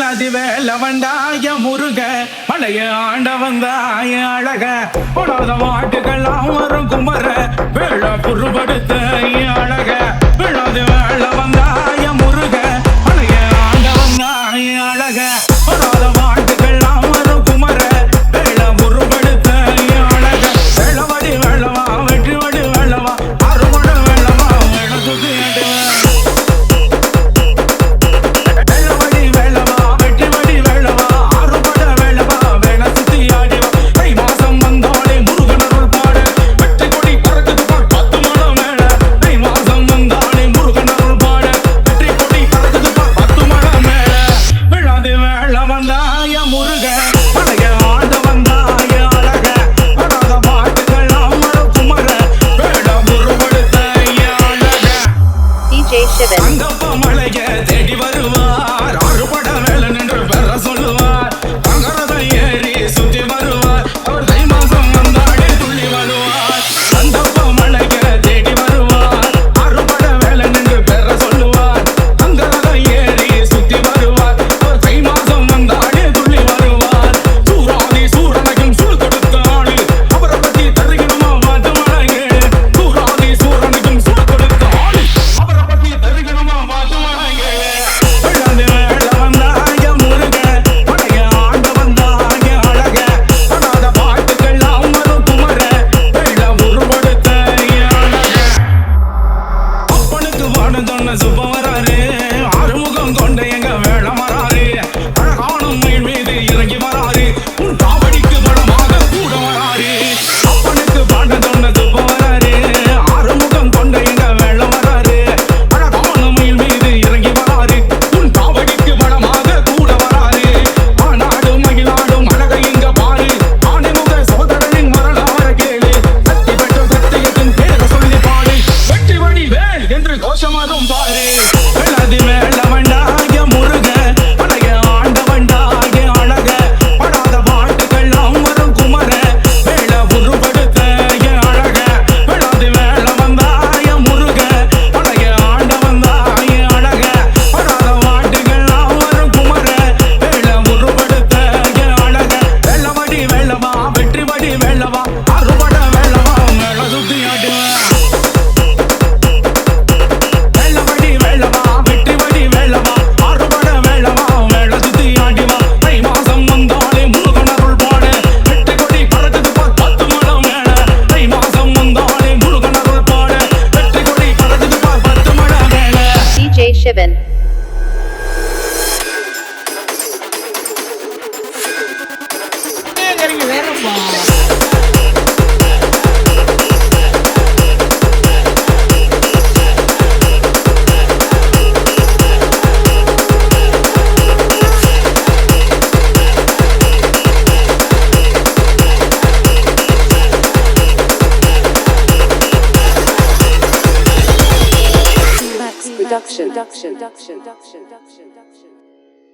விழாதி வேலை வந்தாய முருக மலைய ஆண்ட வந்தாய அழக போடாத மாட்டுக்கெல்லாம் வரும் குமர வேள புருபடுத்த அழக விழாதி வேலை வந்தாய முருக மலைய ஆண்ட வந்தாய அழக போடாத மாட்டுக்கெல்லாம் வரும் குமர வேள புருபடுத்த அழக வேளவடி வேளவா வெற்றி வடி வேளவா அறுவடை வேளவா வேள சுத்தி மலைய தேடி வருவார் ஆறுபட வேலை நின்று பெற சொல்லுவார் அங்கரதை ஏறி சுத்தி வருவார் அவர் தை மாசம் வந்தாடி துள்ளி வருவார் அந்தப்ப மலைய தேடி வருவார் ஆறுபட வேலை நின்று பெற சொல்லுவார் அங்கரதை ஏறி சுத்தி வருவார் அவர் தை மாசம் வந்தாடி துள்ளி வருவார் சூராதி சூரனையும் சூழ் கொடுத்த ஆளு அவரை பத்தி தருகிறமா மாட்டு மலையே சூராதி சூரனையும் சூழ் கொடுத்த ஆளு அவரை பத்தி தருகிறமா சுப்பம் வராரு ஆறுமுகம் கொண்ட எங்க வேளம் வராரு அழகானும் மயில் மீது இறங்கி வராரு உன் காவடிக்கு படமாக கூட வராரு அப்பனுக்கு பாட்ட சொன்ன சுப்பம் வராரு ஆறுமுகம் கொண்ட எங்க வேளம் வராரு அழகானும் மயில் மீது இறங்கி வராரு உன் காவடிக்கு படமாக கூட வராரு ஆனாடும் மகிழாடும் அழகை இங்க பாரு ஆணைமுக சோதரனின் வரலாறு கேளு சக்தி பெற்ற சத்தியத்தின் பேர சொல்லி பாடு வெற்றி வழி வேல் என்று கோஷமாதும் பாரு விழாதி மேல வண்டாய முருக மலைய ஆண்ட வண்டாய அழக படாத பாட்டுக்கெல்லாம் வரும் குமர வேள புருபடுத்த அழக விழாதி மேல வந்தாய முருக மலைய ஆண்ட வந்தாய அழக படாத பாட்டுக்கெல்லாம் வரும் குமர வேள புருபடுத்த அழக வெள்ளவடி வெள்ளவா வெற்றி வடி வெள்ளவா அறுபட வெள்ளவா மேல சுத்தி ஆடுவேன் Shivan. Production.